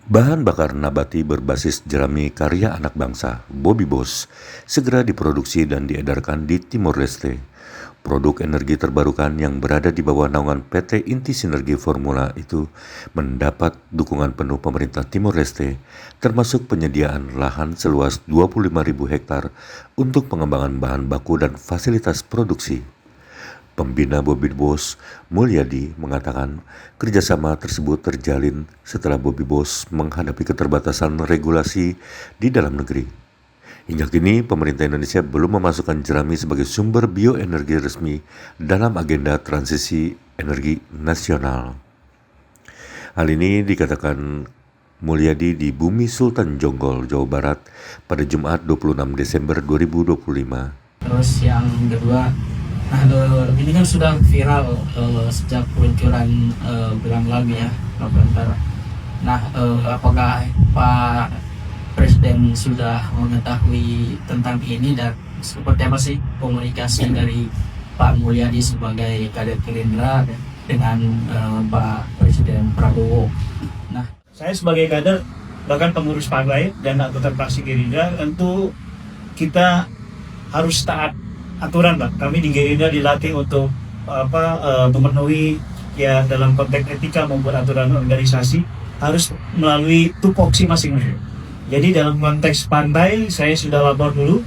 Bahan bakar nabati berbasis jerami karya anak bangsa, Bobby Boss, segera diproduksi dan diedarkan di Timor Leste. Produk energi terbarukan yang berada di bawah naungan PT Inti Sinergi Formula itu mendapat dukungan penuh pemerintah Timor Leste, termasuk penyediaan lahan seluas 25.000 hektar untuk pengembangan bahan baku dan fasilitas produksi. Pembina Bobby Boss, Mulyadi, mengatakan kerjasama tersebut terjalin setelah Bobby Boss menghadapi keterbatasan regulasi di dalam negeri. Hingga kini, pemerintah Indonesia belum memasukkan jerami sebagai sumber bioenergi resmi dalam agenda transisi energi nasional. Hal ini dikatakan Mulyadi di Bumi Sultan Jonggol, Jawa Barat pada Jumat 26 Desember 2025. Terus yang kedua, ini kan sudah viral sejak peluncuran bulan lalu ya, November. Apakah Pak Presiden sudah mengetahui tentang ini dan seperti apa sih komunikasi dari Pak Mulyadi sebagai kader Gerindra dengan Pak Presiden Prabowo? Saya sebagai kader, bahkan pengurus partai dan anggota fraksi Gerindra, tentu kita harus taat aturan, Pak. Kami di Gerindra dilatih untuk memenuhi ya dalam konteks etika membuat aturan organisasi harus melalui tupoksi masing-masing. Jadi dalam konteks partai saya sudah lapor dulu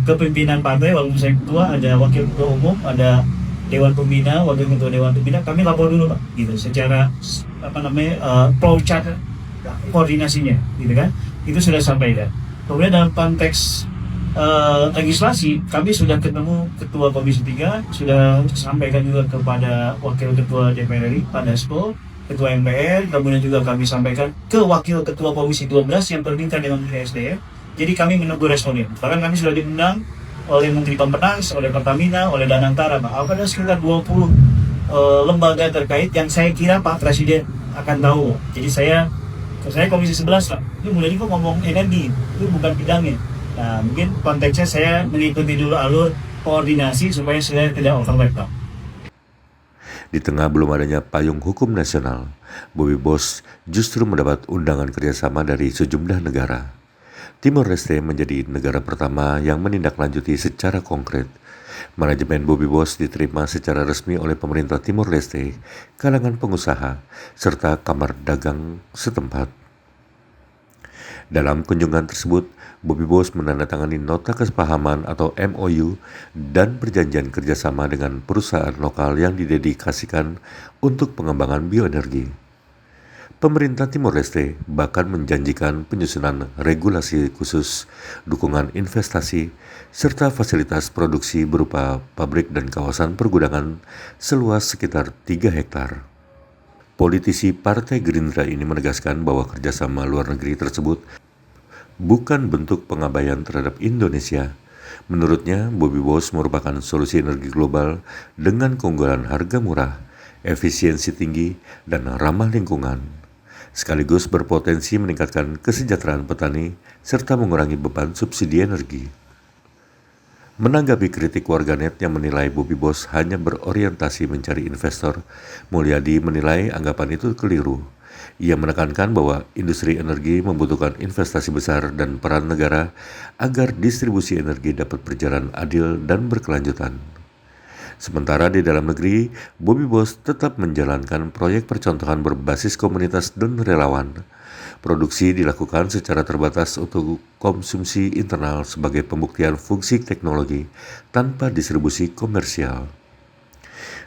ke pimpinan partai, walaupun saya ketua, ada wakil ketua umum, ada dewan pembina, wakil ketua dewan pembina, kami lapor dulu, Pak, gitu, secara flowchart koordinasinya, gitu kan, itu sudah sampaikan. Kemudian dalam konteks legislasi, kami sudah ketemu Ketua Komisi 3, sudah sampaikan juga kepada Wakil Ketua DPR RI, Pak Dasko, Ketua MPR, kemudian juga kami sampaikan ke Wakil Ketua Komisi 12 yang terdiri dengan Menteri SDM. Jadi kami menunggu responnya. Bahkan kami sudah diundang oleh Menteri Pempenas, oleh Pertamina, oleh Danantara, Pak. Ada sekitar 20 lembaga terkait yang saya kira Pak Presiden akan tahu. Jadi saya Komisi 11, Pak. Ini mulai kok ngomong energi, itu bukan bidangnya. Nah, mungkin konteksnya saya mengikuti dulu alur koordinasi supaya saya tidak overlap, Pak. Di tengah belum adanya payung hukum nasional, Bobby Boss justru mendapat undangan kerjasama dari sejumlah negara. Timor Leste menjadi negara pertama yang menindaklanjuti secara konkret. Manajemen Bobby Boss diterima secara resmi oleh pemerintah Timor Leste, kalangan pengusaha, serta kamar dagang setempat. Dalam kunjungan tersebut, Bobby Boss menandatangani nota kesepahaman atau MOU dan perjanjian kerjasama dengan perusahaan lokal yang didedikasikan untuk pengembangan bioenergi. Pemerintah Timor Leste bahkan menjanjikan penyusunan regulasi khusus, dukungan investasi, serta fasilitas produksi berupa pabrik dan kawasan pergudangan seluas sekitar 3 hektar. Politisi Partai Gerindra ini menegaskan bahwa kerjasama luar negeri tersebut bukan bentuk pengabaian terhadap Indonesia. Menurutnya, Bobby Boss merupakan solusi energi global dengan keunggulan harga murah, efisiensi tinggi, dan ramah lingkungan, sekaligus berpotensi meningkatkan kesejahteraan petani serta mengurangi beban subsidi energi. Menanggapi kritik warganet yang menilai Bobby Boss hanya berorientasi mencari investor, Mulyadi menilai anggapan itu keliru. Ia menekankan bahwa industri energi membutuhkan investasi besar dan peran negara agar distribusi energi dapat berjalan adil dan berkelanjutan. Sementara di dalam negeri, Bobby Boss tetap menjalankan proyek percontohan berbasis komunitas dan relawan. Produksi dilakukan secara terbatas untuk konsumsi internal sebagai pembuktian fungsi teknologi tanpa distribusi komersial.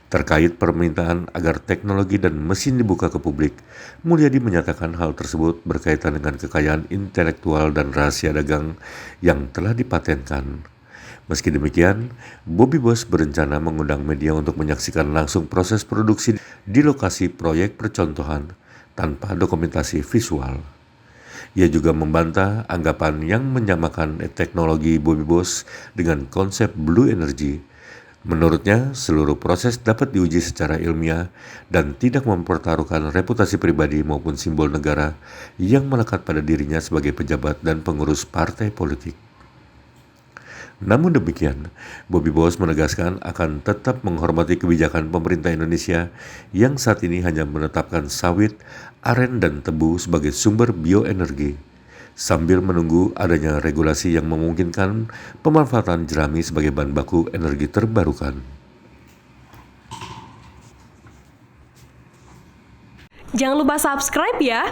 Terkait permintaan agar teknologi dan mesin dibuka ke publik, Mulyadi menyatakan hal tersebut berkaitan dengan kekayaan intelektual dan rahasia dagang yang telah dipatenkan. Meski demikian, Bobby Boss berencana mengundang media untuk menyaksikan langsung proses produksi di lokasi proyek percontohan tanpa dokumentasi visual. Ia juga membantah anggapan yang menyamakan teknologi Bobby Boss dengan konsep Blue Energy. Menurutnya, seluruh proses dapat diuji secara ilmiah dan tidak mempertaruhkan reputasi pribadi maupun simbol negara yang melekat pada dirinya sebagai pejabat dan pengurus partai politik. Namun demikian, Bobby Bos menegaskan akan tetap menghormati kebijakan pemerintah Indonesia yang saat ini hanya menetapkan sawit, aren, dan tebu sebagai sumber bioenergi, sambil menunggu adanya regulasi yang memungkinkan pemanfaatan jerami sebagai bahan baku energi terbarukan. Jangan lupa subscribe ya!